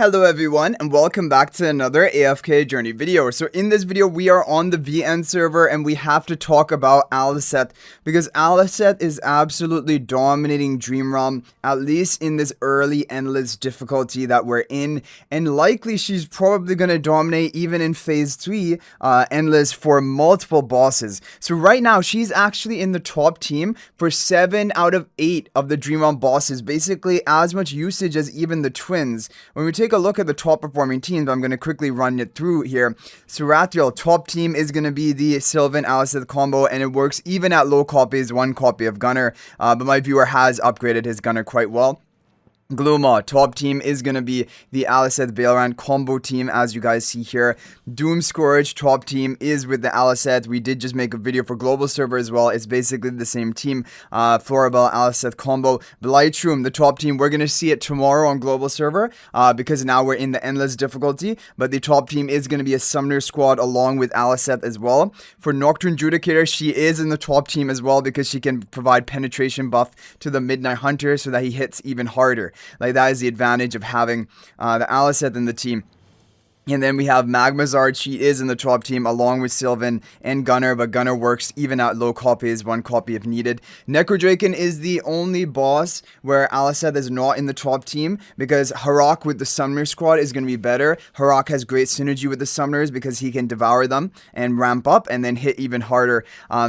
Hello everyone and welcome back to another AFK journey video. So in this video we are on the VN server and we have to talk about Aliceth because Aliceth is absolutely dominating Dream Realm, at least in this early endless difficulty that we're in, and likely she's probably going to dominate even in phase 3 endless for multiple bosses. So right now she's actually in the top team for 7 out of 8 of the Dream Realm bosses, basically as much usage as even the twins. When we take a look at the top performing teams, I'm going to quickly run it through here. Serathriel, top team is going to be the Silven Aliceth combo, and it works even at low copies, 1 copy of Gunnar, but my viewer has upgraded his Gunnar quite well. Gluma, top team is going to be the Aliceth Baelran combo team, as you guys see here. Doom Scourge, top team is with the Aliceth. We did just make a video for global server as well. It's basically the same team. Florabelle, Aliceth combo. Blightshroom, the top team, we're going to see it tomorrow on global server because now we're in the endless difficulty. But the top team is going to be a Summoner squad along with Aliceth as well. For Nocturne Judicator, she is in the top team as well because she can provide penetration buff to the Midnight Hunter so that he hits even harder. Like, that is the advantage of having the Aliceth in the team. And then we have Magmazard. She is in the top team along with Silven and Gunnar, but Gunnar works even at low copies, 1 copy if needed. Necrodrakon is the only boss where Aliceth is not in the top team because Harak with the Summoner squad is going to be better. Harak has great synergy with the Summoners because he can devour them and ramp up and then hit even harder.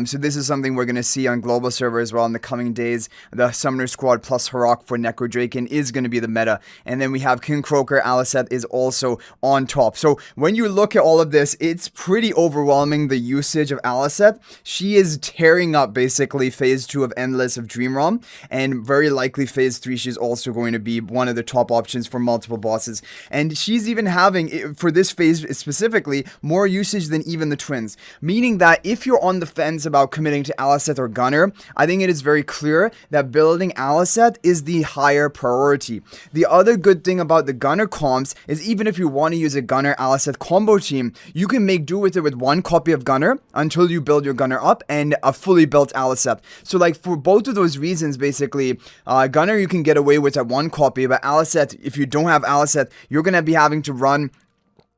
So this is something we're going to see on global server as well in the coming days. The Summoner squad plus Harak for Necrodrakon is going to be the meta. And then we have King Croaker. Aliceth is also on top. So when you look at all of this, it's pretty overwhelming, the usage of Aliceth. She is tearing up basically phase 2 of Endless of Dream Realm, and very likely phase 3 she's also going to be one of the top options for multiple bosses. And she's even having, for this phase specifically, more usage than even the twins. Meaning that if you're on the fence about committing to Aliceth or Gunnar, I think it is very clear that building Aliceth is the higher priority. The other good thing about the Gunnar comps is even if you want to use a Gunnar Aliceth combo team, you can make do with it with 1 copy of Gunnar until you build your Gunnar up and a fully built Aliceth. So like for both of those reasons, basically, Gunnar you can get away with at 1 copy, but Aliceth, if you don't have Aliceth, you're going to be having to run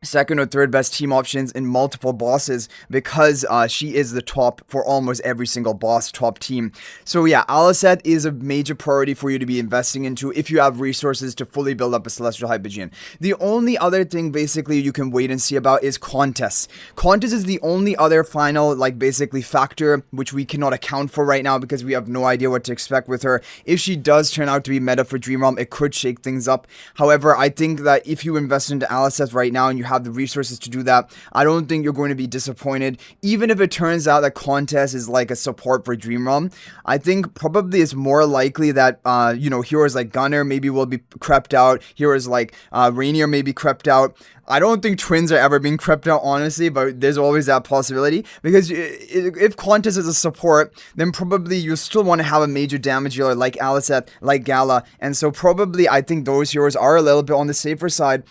second or third best team options in multiple bosses because she is the top for almost every single boss top team. So yeah, Aliceth is a major priority for you to be investing into if you have resources to fully build up a Celestial Hypogean. The only other thing basically you can wait and see about is Contess. Contess is the only other final like basically factor which we cannot account for right now because we have no idea what to expect with her. If she does turn out to be meta for Dream Realm, it could shake things up. However, I think that if you invest into Aliceth right now and you have the resources to do that, I don't think you're going to be disappointed. Even if it turns out that Contest is like a support for Dream Realm, I think probably it's more likely that heroes like Gunnar maybe will be crept out, heroes like Rainier may be crept out. I don't think twins are ever being crept out, honestly, but there's always that possibility because if Contest is a support, then probably you still want to have a major damage dealer like Aliceth, like Gala, and so probably I think those heroes are a little bit on the safer side,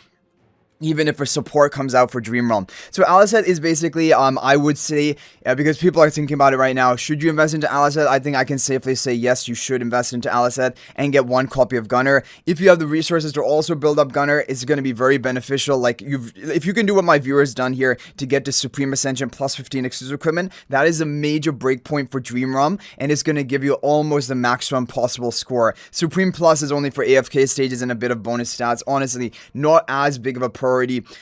even if a support comes out for Dream Realm. So Aliceth is basically, I would say, because people are thinking about it right now, should you invest into Aliceth? I think I can safely say yes, you should invest into Aliceth and get 1 copy of Gunnar. If you have the resources to also build up Gunnar, it's going to be very beneficial. Like, if you can do what my viewers done here to get to Supreme Ascension plus 15 exclusive equipment, that is a major breakpoint for Dream Realm, and it's going to give you almost the maximum possible score. Supreme Plus is only for AFK stages and a bit of bonus stats. Honestly, not as big of a priority,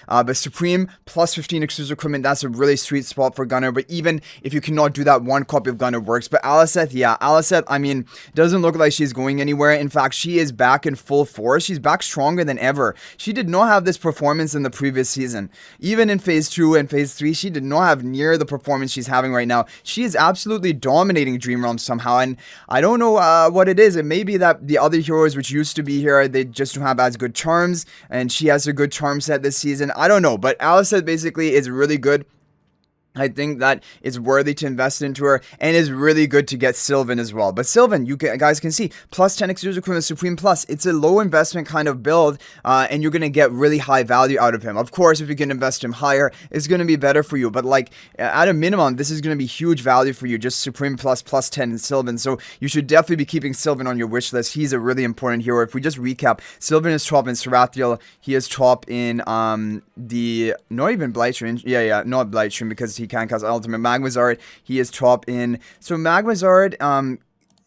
but Supreme plus 15 exclusive equipment, that's a really sweet spot for Gunnar. But even if you cannot do that, 1 copy of Gunnar works. But Aliceth, yeah, Aliceth, I mean, doesn't look like she's going anywhere. In fact, she is back in full force. She's back stronger than ever. She did not have this performance in the previous season. Even in phase 2 and phase 3, she did not have near the performance she's having right now. She is absolutely dominating Dream Realm somehow, and I don't know what it is. It may be that the other heroes which used to be here, they just don't have as good charms, and she has a good charm set this season. I don't know, but Aliceth basically is really good. I think that it's worthy to invest into her, and is really good to get Silven as well. But Silven, guys can see, plus 10 exclusive equipment, Supreme Plus. It's a low investment kind of build, and you're going to get really high value out of him. Of course, if you can invest him higher, it's going to be better for you. But like, at a minimum, this is going to be huge value for you, just Supreme Plus, plus 10 in Silven. So you should definitely be keeping Silven on your wish list. He's a really important hero. If we just recap, Silven is top in Sarathiel. He is top in, not even Blightstream. Yeah, not Blightstream, because he can't cast Ultimate. Magmazard, he is top in. So Magmazard,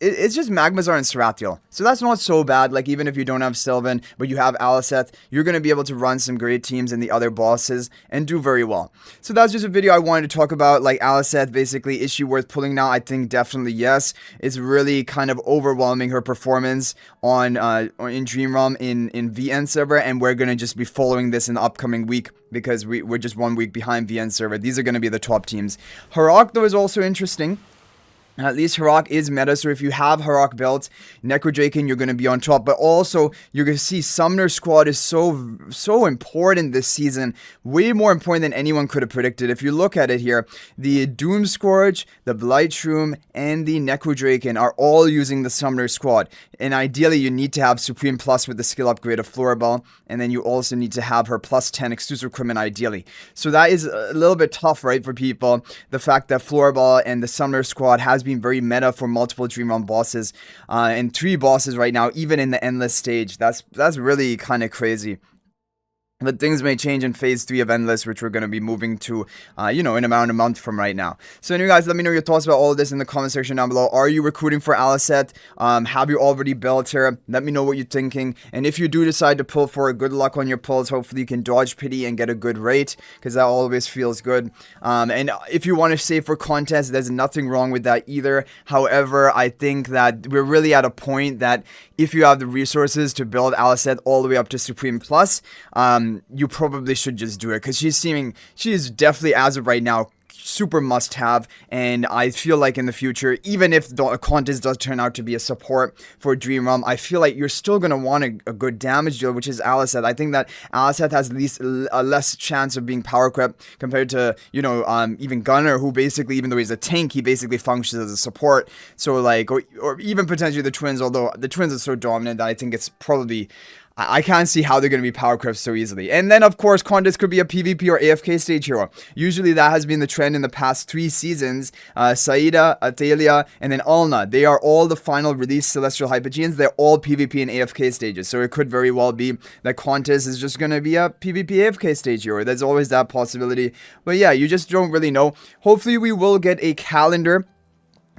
it's just Magmazar and Sarathiel. So that's not so bad. Like, even if you don't have Silven, but you have Aliceth, you're going to be able to run some great teams in the other bosses and do very well. So that's just a video I wanted to talk about. Like, Aliceth, basically, is she worth pulling now? I think definitely yes. It's really kind of overwhelming, her performance on in Dream Realm in VN server, and we're going to just be following this in the upcoming week, because we're just 1 week behind VN server. These are going to be the top teams. Harok, though, is also interesting. At least Harok is meta, so if you have Harok built, Necrodrakon, you're going to be on top. But also, you're going to see Summoner Squad is so important this season. Way more important than anyone could have predicted. If you look at it here, the Doom Scourge, the Blightshroom, and the Necrodrakon are all using the Summoner Squad. And ideally, you need to have Supreme Plus with the skill upgrade of Floorball. And then you also need to have her plus 10 exclusive equipment ideally. So that is a little bit tough, right, for people. The fact that Floorball and the Summoner Squad has been very meta for multiple Dream Realm bosses, and 3 bosses right now, even in the Endless stage. That's really kind of crazy. But things may change in phase 3 of Endless, which we're going to be moving to, in about a month from right now. So anyway, guys, let me know your thoughts about all of this in the comment section down below. Are you recruiting for Aliceth? Have you already built her? Let me know what you're thinking. And if you do decide to pull for her, good luck on your pulls. Hopefully you can dodge pity and get a good rate, because that always feels good. And if you want to save for contest, there's nothing wrong with that either. However, I think that we're really at a point that if you have the resources to build Aliceth all the way up to Supreme Plus, you probably should just do it, because she is definitely, as of right now, super must have. And I feel like in the future, even if the contest does turn out to be a support for Dream Realm, I feel like you're still going to want a good damage deal, which is Aliceth. I think that Aliceth has at least a less chance of being power crept compared to, even Gunnar, who basically, even though he's a tank, he basically functions as a support. So like, or even potentially the twins, although the twins are so dominant that I think it's probably, I can't see how they're going to be power crept so easily. And then, of course, Contest could be a PvP or AFK stage hero. Usually, that has been the trend in the past 3 seasons. Saida, Athalia, and then Alna. They are all the final released Celestial Hypogeans. They're all PvP and AFK stages. So, it could very well be that Contest is just going to be a PvP AFK stage hero. There's always that possibility. But yeah, you just don't really know. Hopefully, we will get a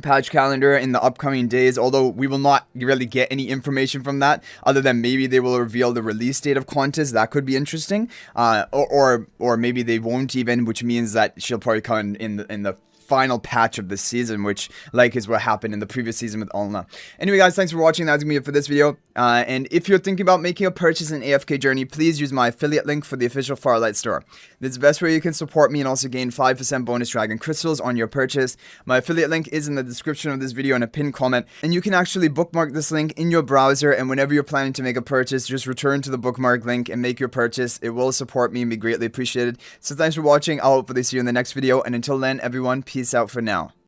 patch calendar in the upcoming days, although we will not really get any information from that, other than maybe they will reveal the release date of Contest. That could be interesting, or maybe they won't even, which means that she'll probably come in the final patch of the season, which is what happened in the previous season with Alna. Anyway, guys, thanks for watching. That's gonna be it for this video. And if you're thinking about making a purchase in AFK Journey, please use my affiliate link for the official Farlight store. This is the best way you can support me and also gain 5% bonus dragon crystals on your purchase. My affiliate link is in the description of this video and a pinned comment, and you can actually bookmark this link in your browser, and whenever you're planning to make a purchase, just return to the bookmark link and make your purchase. It will support me and be greatly appreciated. So thanks for watching. I'll hopefully see you in the next video, and until then, everyone, peace out for now.